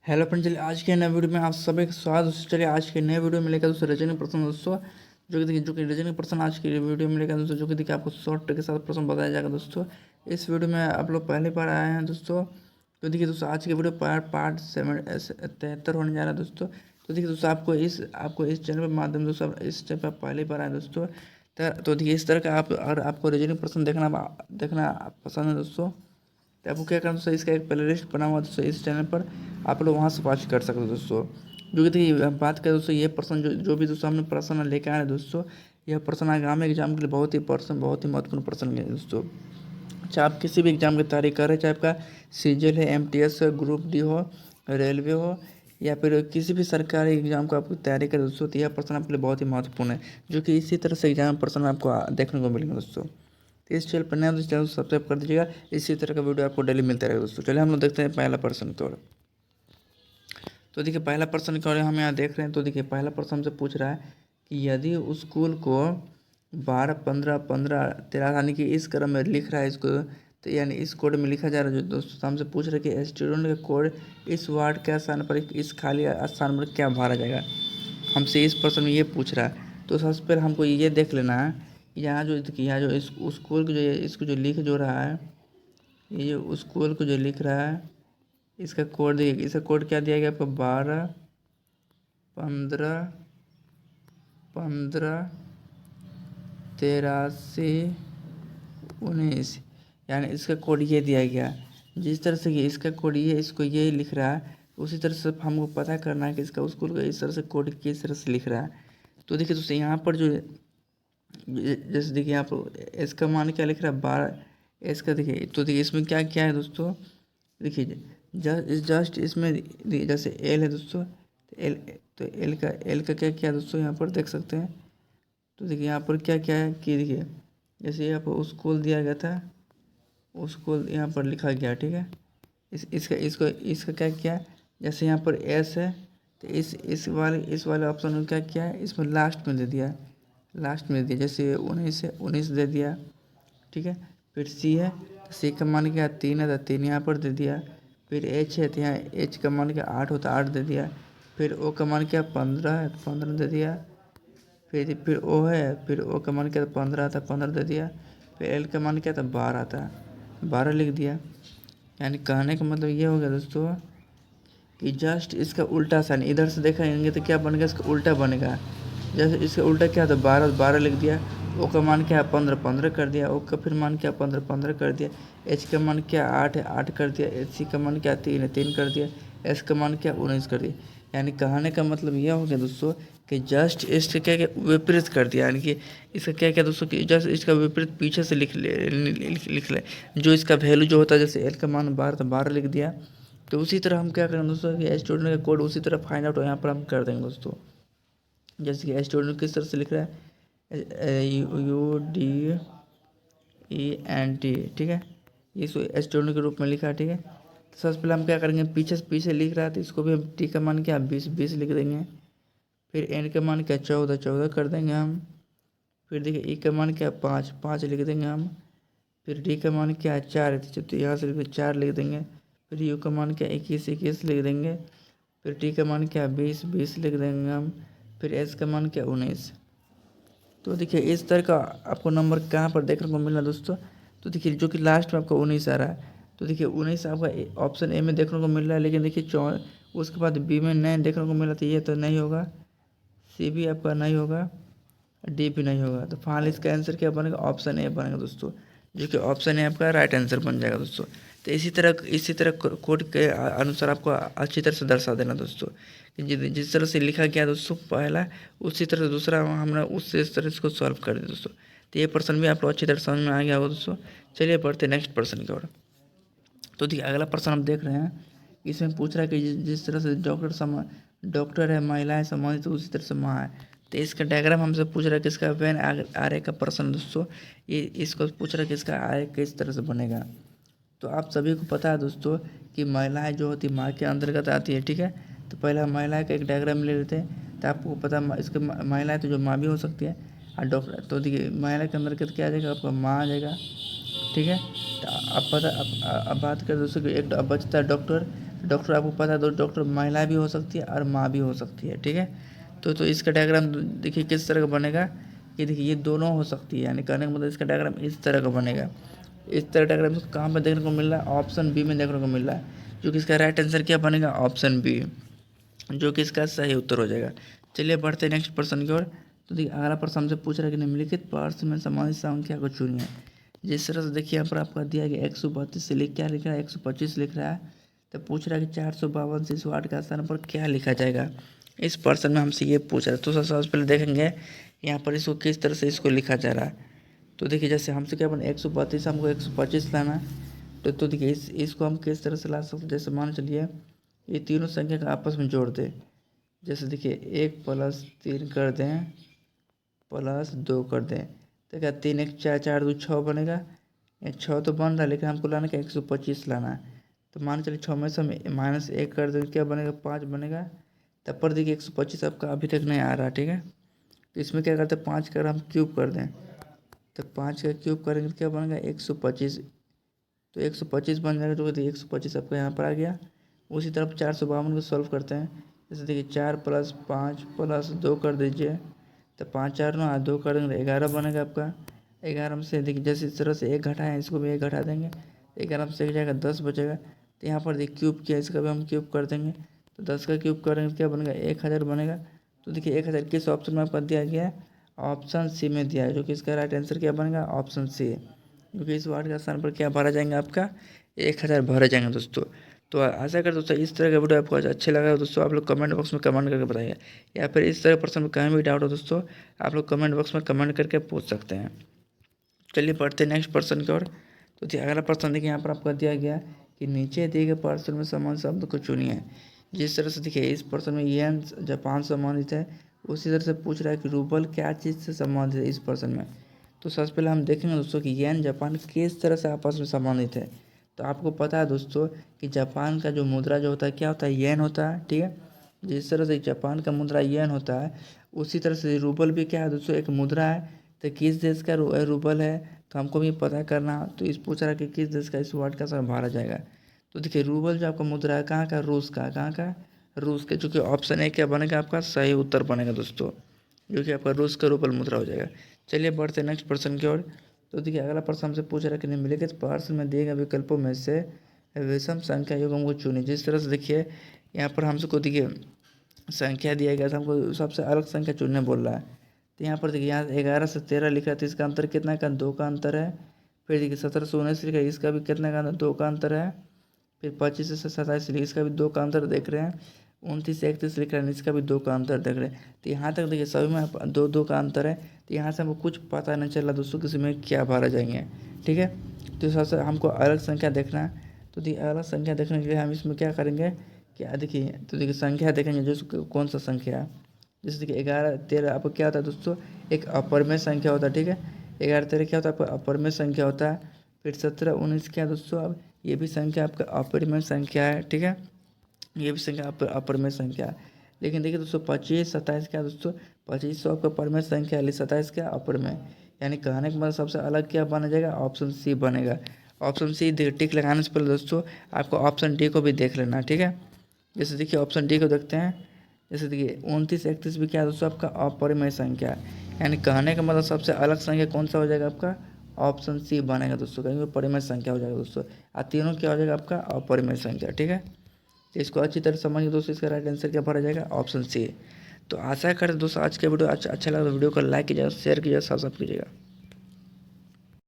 Hello friend, चलिए आज के नए वीडियो में आप सभी का स्वागत है। चलिए आज के नए वीडियो में लेकर दोस्तों रजनी प्रश्न दोस्तों जो कि रजनी प्रश्न आज की वीडियो में लेकर दोस्तों जो कि देखिए आपको शॉर्ट के साथ प्रश्न बताया जाएगा दोस्तों। इस वीडियो में आप लोग पहली बार आए हैं दोस्तों, तो देखिए दोस्तों आज की वीडियो पार्ट 73 होने जा रहा है दोस्तों। तो देखिए दोस्तों आपको इस चैनल के माध्यम दोस्तों इस चैनल पर पहली बार आए दोस्तों। तो देखिए इस तरह का आप अगर आपको रजनी प्रश्न देखना पसंद है दोस्तों, तो आपको क्या करना दोस्तों, इसका एक प्ले लिस्ट बना हुआ है दोस्तों इस चैनल पर, आप लोग वहाँ से वॉच कर सकते हो दोस्तों। जो कि देखिए हम बात करें दोस्तों, ये प्रश्न जो भी दोस्तों हमने प्रश्न लेकर आए हैं दोस्तों, यह प्रश्न आगामी एग्जाम के लिए बहुत ही महत्वपूर्ण प्रश्न है दोस्तों। चाहे आप किसी भी एग्जाम की तैयारी कर रहे हैं, चाहे आपका सीजीएल है, एमटीएस है, ग्रुप डी हो, रेलवे हो, या फिर किसी भी सरकारी एग्जाम को आपको तैयारी करें दोस्तों, तो यह प्रश्न आपके लिए बहुत ही महत्वपूर्ण है, जो कि इसी तरह से एग्जाम प्रश्न आपको देखने को मिलेंगे दोस्तों। तो इस चैनल पर नया दोस्तों चैनल सब्सक्राइब कर दीजिएगा, इसी तरह का वीडियो आपको डेली मिलता रहेगा दोस्तों। चलिए हम लोग देखते हैं पहला प्रश्न की ओर। तो देखिए पहला प्रश्न की ओर हम यहाँ देख रहे हैं। तो देखिए पहला प्रश्न हमसे पूछ रहा है कि यदि उस स्कूल को 12 15 15 13 यानी कि इस क्रम में लिख रहा है इसको, तो यानी इस कोड में लिखा जा रहा है जो दोस्तों हमसे पूछ रहे हैं कि स्टूडेंट का कोड इस वार्ड के स्थान पर इस खाली स्थान पर क्या भरा जाएगा। हमसे इस प्रश्न में ये पूछ रहा है। तो सबसे पहले हमको ये देख लेना है, यहाँ जो इस स्कूल को जो इसको जो लिख जो रहा है, ये जो स्कूल को जो लिख रहा है, इसका कोड देखिए, इसका कोड क्या दिया गया आपको, 12 15 15 83 19, यानी इसका कोड ये दिया गया। जिस तरह से ये इसका कोड ये इसको ये लिख रहा है, उसी तरह से हमको पता करना है कि इसका स्कूल का इस तरह से कोड किस तरह से लिख रहा है। तो देखिए दोस्तों यहाँ पर जो जैसे देखिए यहाँ पर इसका मान क्या लिख रहा है, 12 इसका देखिए। तो देखिए इसमें क्या क्या है दोस्तों, देखिए जस्ट इसमें जैसे एल है दोस्तों, तो एल का क्या क्या है दोस्तों, यहाँ पर देख सकते हैं। तो देखिए यहाँ पर क्या क्या है कि देखिए जैसे यहाँ पर स्कूल दिया गया था, स्कूल यहाँ पर लिखा गया, ठीक है। इसका क्या क्या है, जैसे यहाँ पर एस है, तो इस वाले ऑप्शन में क्या क्या है, इसमें लास्ट में दे दिया, जैसे 19 है, 19 दे दिया, ठीक है। फिर सी है, तो सी का मान क्या 3 है, तो 3 यहाँ पर दे दिया। फिर एच है, तो यहाँ एच का मान क्या 8 होता 8 दे दिया। फिर ओ का मान क्या 15 है, तो 15 दे दिया। फिर ओ है, फिर ओ का मान क्या 15 था, 15 दे दिया। फिर एल का मान क्या था 12 था, 12 लिख दिया। यानी कहने का मतलब ये हो गया दोस्तों कि जस्ट इसका उल्टा साइन इधर से देखेंगे तो क्या बनेगा, इसका उल्टा बनेगा। जैसे इसका उल्टा क्या था, 12 12 लिख दिया। ओ का मान क्या है 15 15 कर दिया। ओ का फिर मान क्या 15 15 कर दिया। एच का मान क्या 8 है, 8 कर दिया। एच सी का मान क्या 3 है, 3 कर दिया। एस का मान क्या 19 कर दिया। यानी कहने का मतलब यह हो गया दोस्तों कि जस्ट इसके क्या क्या विपरीत कर दिया, यानी कि इसका क्या क्या दोस्तों कि जस्ट इसका विपरीत पीछे से लिख ले। जो इसका वैल्यू जो होता है, जैसे एल का मान 12 था, 12 लिख दिया। तो उसी तरह हम क्या करेंगे दोस्तों कि स्टूडेंट का कोड उसी तरह फाइंड आउट यहाँ पर हम कर देंगे दोस्तों। जैसे कि स्टूडेंट किस तरह से लिख रहा है, UDENT, ठीक है। इसको स्टूडेंट के रूप में लिखा है, ठीक है। तो सबसे पहले हम क्या करेंगे, पीछे से पीछे लिख रहा है, तो इसको भी हम टी का मान क्या 20 20 लिख देंगे। फिर एन का मान क्या 14 14 कर देंगे हम। फिर देखिए ई का मान क्या 5 5 लिख देंगे हम। फिर डी का मान क्या है 4 है, तो यहाँ से 4 लिख देंगे। फिर यू का मान क्या 21 21 लिख देंगे। फिर टी का मान क्या 20 20 लिख देंगे हम। फिर एस का मान क्या 19। तो देखिए इस तरह का आपको नंबर कहाँ पर देखने को मिल रहा है दोस्तों, तो देखिए जो कि लास्ट में आपका 19 आ रहा है। तो देखिए 19 आपका ऑप्शन ए में देखने को मिल रहा है, लेकिन देखिए उसके बाद बी में नहीं देखने को मिला, तो ये तो नहीं होगा। सी भी आपका नहीं होगा, डी भी नहीं होगा। तो फाइनल इसका आंसर क्या बनेगा, ऑप्शन ए बनेगा दोस्तों, जो कि ऑप्शन ए आपका राइट आंसर बन जाएगा दोस्तों। तो इसी तरह कोड के अनुसार आपको अच्छी तरह से दर्शा देना दोस्तों, कि जिस तरह से लिखा गया दोस्तों पहला, उसी तरह से दूसरा हमने इस तरह इसको सॉल्व कर दिया दोस्तों। तो ये प्रश्न भी आप लोग अच्छी तरह समझ में आ गया होगा दोस्तों। चलिए बढ़ते नेक्स्ट प्रश्न की ओर। तो देखिए अगला प्रश्न हम देख रहे हैं, इसमें पूछ रहा है कि जिस तरह से डॉक्टर है, महिलाएं संबंधित, तो उसी तरह से माँ है। तो इसका डायग्राम हमसे पूछ रहा है कि इसका वेन आर्य का प्रश्न दोस्तों, ये इसको पूछ रहा है कि इसका आर्य किस तरह से बनेगा। तो आप सभी को पता है दोस्तों कि महिलाएं जो होती माँ के अंतर्गत आती है, ठीक है। तो पहले हम महिलाएं का एक डायग्राम ले लेते हैं, तो आपको पता इसके महिलाएं तो जो माँ भी हो सकती है, और डॉक्टर। तो देखिए महिला के अंतर्गत क्या आ जाएगा, आपका माँ आ जाएगा, ठीक है। तो अब बात करें दोस्तों कि एक अब बचता है डॉक्टर। डॉक्टर आपको पता है डॉक्टर महिला भी हो सकती है और माँ भी हो सकती है, ठीक है। तो इसका डायग्राम देखिए किस तरह का बनेगा कि देखिए ये दोनों हो सकती है, यानी कहने का मतलब इसका डायग्राम इस तरह का बनेगा। इस तरह डायग्राम इसको कहाँ पर देखने को मिल रहा है, ऑप्शन बी में देखने को मिल रहा है, जो कि इसका राइट आंसर क्या बनेगा, ऑप्शन बी, जो कि इसका सही उत्तर हो जाएगा। चलिए बढ़ते हैं नेक्स्ट प्रश्न की ओर। तो देखिए अगला प्रश्न हमसे पूछ रहा है कि निम्नलिखित पार्श्व में समान संख्या को चुनिए। जिस तरह से देखिए यहाँ पर आपका दिया गया 132 से क्या लिख रहा है, 125 लिख रहा है। तो पूछ रहा है कि 452 से इस वार्ड का स्थान पर क्या लिखा जाएगा। इस प्रश्न में हमसे ये पूछ रहा है। तो सबसे पहले देखेंगे यहाँ पर इसको किस तरह से इसको लिखा जा रहा है। तो देखिए जैसे हमसे क्या बना 132 हमको 125 लाना है। तो देखिए इसको हम किस तरह से ला सकते, जैसे मान चलिए ये तीनों संख्या का आपस में जोड़ दें। जैसे देखिए 1 + 3 कर दें +2 कर दें, तो क्या 3 1 4 4 2 6 बनेगा। 6 तो बन रहा है, लेकिन हमको लाना क्या 125 लाना है। तो मान चलिए 6 में से हम -1 कर दें, क्या बनेगा 5 बनेगा। तब पर देखिए 125 आपका अभी तक नहीं आ रहा, ठीक है। तो इसमें क्या करते हैं 5 का हम क्यूब कर दें, तो 5 का क्यूब करेंगे तो क्या बनेगा 125। तो 125 बन जाएगा, तो 125 आपका यहाँ पर आ गया। उसी तरफ 452 को सॉल्व करते हैं। जैसे देखिए 4 + 5 + 2 कर दीजिए, तो 5 4 9 2 कर देंगे 11 बनेगा आपका। 11 में से देखिए जैसे इस तरह से 1 घटाएँ, इसको भी 1 घटा देंगे, 11 में से 1 जाएगा 10 बचेगा। तो यहाँ पर देखिए क्यूब किया, इसका भी हम क्यूब कर देंगे, तो 10 का क्यूब करेंगे तो क्या बनेगा 1000 बनेगा। तो देखिए 1000 किस ऑप्शन में आपका दिया गया है, ऑप्शन सी में दिया है, जो कि इसका राइट आंसर क्या बनेगा, ऑप्शन सी, क्योंकि इस वार्ड का स्थान पर क्या भरा जाएंगे आपका 1000 भरे जाएंगे दोस्तों। तो आशा कर दोस्तों इस तरह का वीडियो आपको अच्छे लगा दोस्तों, आप लोग कमेंट बॉक्स में कमेंट करके बताइए, या फिर इस तरह प्रश्न में कहीं भी डाउट हो दोस्तों आप लोग कमेंट बॉक्स में कमेंट करके पूछ सकते हैं। चलिए पढ़ते हैं नेक्स्ट प्रश्न की ओर। तो अगला प्रश्न देखिए यहाँ पर आपका दिया गया कि नीचे दिए गए प्रश्न में समान शब्द को चुनिए। जिस तरह से देखिए इस प्रश्न में येन जापान संबंधित है, उसी तरह से पूछ रहा है कि रूबल क्या चीज़ से संबंधित है इस प्रश्न में। तो सबसे पहले हम देखेंगे दोस्तों कि येन जापान किस तरह से आपस में संबंधित है। तो आपको पता है दोस्तों कि जापान का जो मुद्रा जो होता है क्या होता है, येन होता है, ठीक है। जिस तरह से जापान का मुद्रा येन होता है, उसी तरह से रूबल भी क्या है दोस्तों, एक मुद्रा है। तो किस देश का रूबल है, तो हमको भी पता करना। तो इस पूछ रहा है कि किस देश का इस वर्ड का सर भरा जाएगा। तो देखिए रूबल जो आपका मुद्रा है कहाँ का, रूस का, कहाँ का, रूस के, जो कि ऑप्शन ए क्या बनेगा आपका सही उत्तर बनेगा दोस्तों, जो कि आपका रूस का रूबल मुद्रा हो जाएगा। चलिए बढ़ते हैं नेक्स्ट प्रश्न की ओर। तो देखिए अगला प्रश्न हमसे पूछ रहा है कि निम्नलिखित प्रश्न में दिए गए विकल्पों में से विषम संख्या युग्म को चुनिए। जिस तरह से देखिए यहाँ पर हमको देखिए संख्या दिया गया था, हमको सबसे अलग संख्या चुनने बोल रहा है। तो यहाँ पर देखिए यहाँ 11 से 13 लिखा है, तो इसका अंतर कितना का 2 का अंतर है। फिर देखिए 17 से 19 लिखा है, इसका भी कितना का 2 का अंतर है। फिर 25 से 27 लिखा, इसका भी 2 का अंतर देख रहे हैं। 29 से 31 लिख रहे हैं, इसका भी 2 का अंतर देख रहे हैं। तो यहाँ तक देखिए सभी में 2 का अंतर है। तो यहाँ से हमको कुछ पता नहीं चला दोस्तों किसी में क्या भरा जाएंगे, ठीक है। तो सबसे हमको अलग संख्या देखना है। तो देखिए अलग संख्या देखने के लिए हम इसमें क्या करेंगे, क्या देखिए, तो देखिए संख्या देखेंगे जो कौन सा संख्या है। जैसे देखिए 11 13 आपको क्या होता है दोस्तों, एक अपरमेय संख्या होता है, ठीक है। 11 13 क्या होता है आपका अपरमेय संख्या होता है। फिर 17 19 क्या दोस्तों, अब ये भी संख्या आपका अपरिमेय संख्या है, ठीक है। ये भी संख्या अपरमेय संख्या है। लेकिन देखिए दोस्तों 25 27 क्या दोस्तों, 25 आपका परमेय संख्या है, 27 क्या अपरमेय। यानी कहने का मतलब सबसे अलग क्या बन जाएगा, ऑप्शन सी बनेगा। ऑप्शन सी टिक लगाने से पहले दोस्तों आपको ऑप्शन डी को भी देख लेना, ठीक है। जैसे देखिए ऑप्शन डी को देखते हैं। जैसे देखिए 29 31 भी क्या है दोस्तों आपका अपरिमेय संख्या है। यानी कहने का मतलब सबसे अलग संख्या कौन सा हो जाएगा आपका, ऑप्शन सी बनेगा दोस्तों, कहीं परिमेय संख्या हो जाएगा दोस्तों। और तीनों क्या हो जाएगा आपका अपरिमेय संख्या, ठीक है। तो इसको अच्छी तरह समझिए दोस्तों, इसका राइट आंसर क्या भरा जाएगा, ऑप्शन सी। तो आशा करते दोस्तों आज के वीडियो अच्छा लगा तो वीडियो को लाइक कीजिएगा, शेयर कीजिएगा, सब्सक्राइब कीजिएगा।